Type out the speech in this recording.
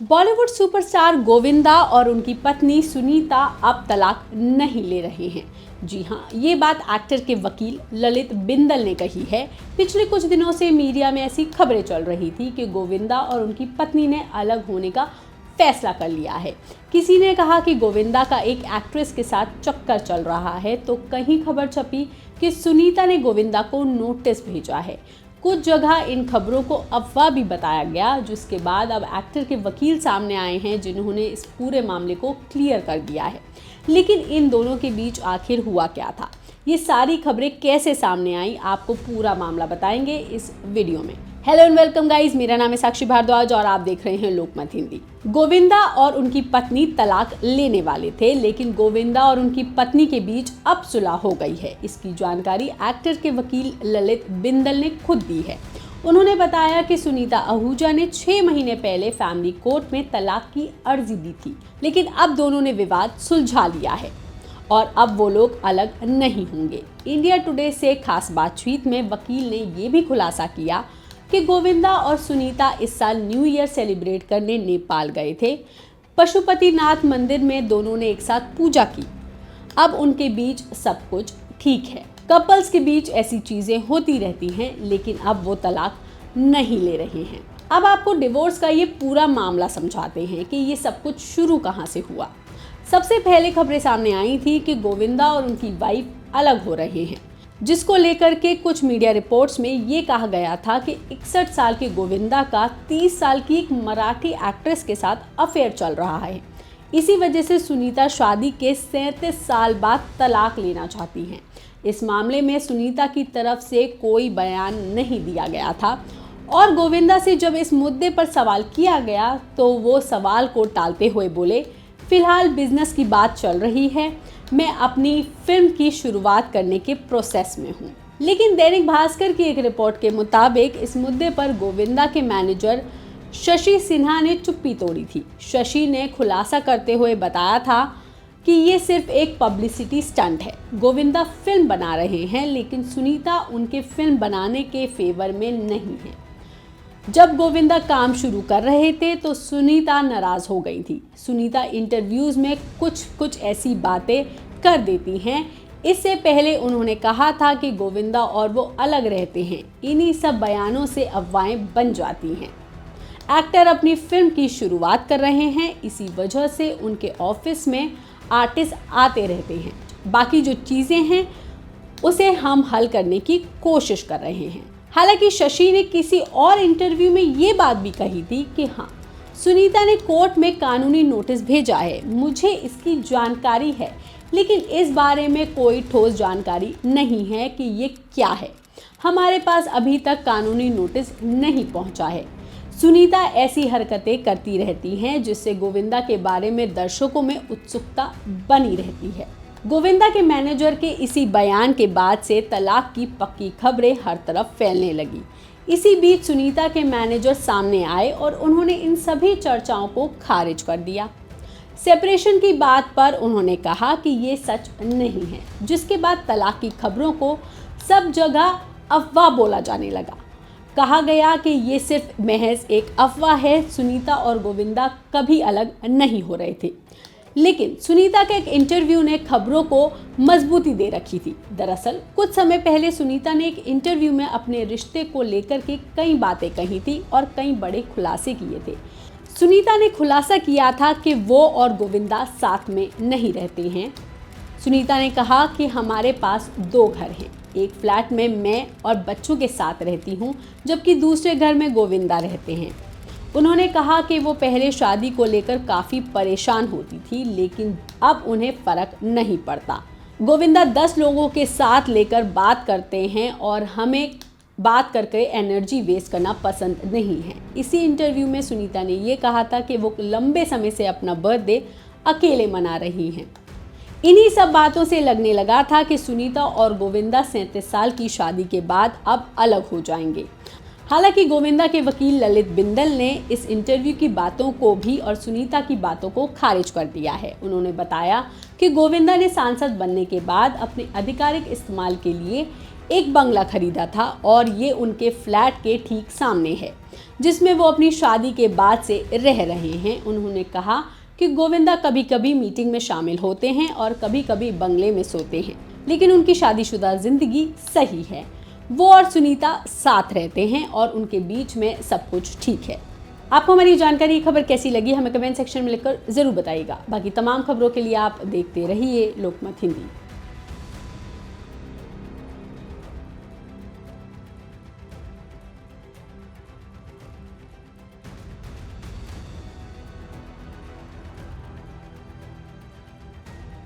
Bollywood superstar Govinda और उनकी पत्नी सुनीता अब तलाक नहीं ले रहे हैं। जी हाँ, ये बात एक्टर के वकील ललित बिंदल ने कही है। पिछले कुछ दिनों से मीडिया में ऐसी खबरें चल रही थी कि गोविंदा और उनकी पत्नी ने अलग होने का फैसला कर लिया है। किसी ने कहा कि गोविंदा का एक एक्ट्रेस के साथ चक्कर चल रहा है, तो कहीं खबर छपी कि सुनीता ने गोविंदा को नोटिस भेजा है। कुछ जगह इन खबरों को अफवाह भी बताया गया, जिसके बाद अब एक्टर के वकील सामने आए हैं, जिन्होंने इस पूरे मामले को क्लियर कर दिया है। लेकिन इन दोनों के बीच आखिर हुआ क्या था, ये सारी खबरें कैसे सामने आई, आपको पूरा मामला बताएंगे इस वीडियो में। हेलो एंड वेलकम गाइस, मेरा नाम है साक्षी भारद्वाज और आप देख रहे हैं लोकमत हिंदी। गोविंदा और उनकी पत्नी तलाक लेने वाले थे, लेकिन गोविंदा और उनकी पत्नी के बीच अब सुलह हो गई है। इसकी जानकारी एक्टर के वकील ललित बिंदल ने खुद दी है। उन्होंने बताया कि सुनीता आहूजा ने 6 महीने पहले फैमिली कोर्ट में तलाक की अर्जी दी थी, लेकिन अब दोनों ने विवाद सुलझा लिया है और अब वो लोग अलग नहीं होंगे। इंडिया टुडे से खास बातचीत में वकील ने ये भी खुलासा किया कि गोविंदा और सुनीता इस साल न्यू ईयर सेलिब्रेट करने नेपाल गए थे। पशुपतिनाथ मंदिर में दोनों ने एक साथ पूजा की। अब उनके बीच सब कुछ ठीक है। कपल्स के बीच ऐसी चीजें होती रहती हैं, लेकिन अब वो तलाक नहीं ले रहे हैं। अब आपको डिवोर्स का ये पूरा मामला समझाते हैं कि ये सब कुछ शुरू कहाँ से हुआ। सबसे पहले खबरें सामने आई थी कि गोविंदा और उनकी वाइफ अलग हो रहे हैं, जिसको लेकर के कुछ मीडिया रिपोर्ट्स में ये कहा गया था कि 61 साल के गोविंदा का 30 साल की एक मराठी एक्ट्रेस के साथ अफेयर चल रहा है। इसी वजह से सुनीता शादी के 37 साल बाद तलाक लेना चाहती हैं। इस मामले में सुनीता की तरफ से कोई बयान नहीं दिया गया था और गोविंदा से जब इस मुद्दे पर सवाल किया गया तो वो सवाल को टालते हुए बोले, फिलहाल बिजनेस की बात चल रही है, मैं अपनी फिल्म की शुरुआत करने के प्रोसेस में हूँ। लेकिन दैनिक भास्कर की एक रिपोर्ट के मुताबिक इस मुद्दे पर गोविंदा के मैनेजर शशि सिन्हा ने चुप्पी तोड़ी थी। शशि ने खुलासा करते हुए बताया था कि ये सिर्फ एक पब्लिसिटी स्टंट है। गोविंदा फिल्म बना रहे हैं, लेकिन सुनीता उनके फिल्म बनाने के फेवर में नहीं है। जब गोविंदा काम शुरू कर रहे थे तो सुनीता नाराज हो गई थी। सुनीता इंटरव्यूज में कुछ ऐसी बातें कर देती हैं। इससे पहले उन्होंने कहा था कि गोविंदा और वो अलग रहते हैं। इन्हीं सब बयानों से अफवाहें बन जाती हैं। एक्टर अपनी फिल्म की शुरुआत कर रहे हैं, इसी वजह से उनके ऑफिस में आर्टिस्ट आते रहते हैं। बाकी जो चीज़ें हैं उसे हम हल करने की कोशिश कर रहे हैं। हालांकि शशि ने किसी और इंटरव्यू में ये बात भी कही थी कि हाँ, सुनीता ने कोर्ट में कानूनी नोटिस भेजा है, मुझे इसकी जानकारी है, लेकिन इस बारे में कोई ठोस जानकारी नहीं है कि ये क्या है। हमारे पास अभी तक कानूनी नोटिस नहीं पहुंचा है। सुनीता ऐसी हरकतें करती रहती हैं, जिससे गोविंदा के बारे में दर्शकों में उत्सुकता बनी रहती है। गोविंदा के मैनेजर के इसी बयान के बाद से तलाक की पक्की खबरें हर तरफ फैलने लगी। इसी बीच सुनीता के मैनेजर सामने आए और उन्होंने इन सभी चर्चाओं को खारिज कर दिया। सेपरेशन की बात पर उन्होंने कहा कि ये सच नहीं है, जिसके बाद तलाक की खबरों को सब जगह अफवाह बोला जाने लगा। कहा गया कि ये सिर्फ महज एक अफवाह है, सुनीता और गोविंदा कभी अलग नहीं हो रहे थे। लेकिन सुनीता के एक इंटरव्यू ने खबरों को मजबूती दे रखी थी। दरअसल कुछ समय पहले सुनीता ने एक इंटरव्यू में अपने रिश्ते को लेकर के कई बातें कही थी और कई बड़े खुलासे किए थे। सुनीता ने खुलासा किया था कि वो और गोविंदा साथ में नहीं रहते हैं। सुनीता ने कहा कि हमारे पास 2 घर हैं, एक फ्लैट में मैं और बच्चों के साथ रहती हूँ, जबकि दूसरे घर में गोविंदा रहते हैं। उन्होंने कहा कि वो पहले शादी को लेकर काफ़ी परेशान होती थी, लेकिन अब उन्हें फ़र्क नहीं पड़ता। गोविंदा 10 लोगों के साथ लेकर बात करते हैं और हमें बात करके एनर्जी वेस्ट करना पसंद नहीं है। इसी इंटरव्यू में सुनीता ने ये कहा था कि वो लंबे समय से अपना बर्थडे अकेले मना रही हैं। इन्हीं सब बातों से लगने लगा था कि सुनीता और गोविंदा 37 साल की शादी के बाद अब अलग हो जाएंगे। हालांकि गोविंदा के वकील ललित बिंदल ने इस इंटरव्यू की बातों को भी और सुनीता की बातों को खारिज कर दिया है। उन्होंने बताया कि गोविंदा ने सांसद बनने के बाद अपने आधिकारिक इस्तेमाल के लिए एक बंगला खरीदा था और ये उनके फ्लैट के ठीक सामने है, जिसमें वो अपनी शादी के बाद से रह रहे हैं। उन्होंने कहा कि गोविंदा कभी कभी मीटिंग में शामिल होते हैं और कभी कभी बंगले में सोते हैं, लेकिन उनकी शादीशुदा जिंदगी सही है। वो और सुनीता साथ रहते हैं और उनके बीच में सब कुछ ठीक है। आपको हमारी जानकारी खबर कैसी लगी हमें कमेंट सेक्शन में लिखकर जरूर बताइएगा। बाकी तमाम खबरों के लिए आप देखते रहिए लोकमत हिंदी।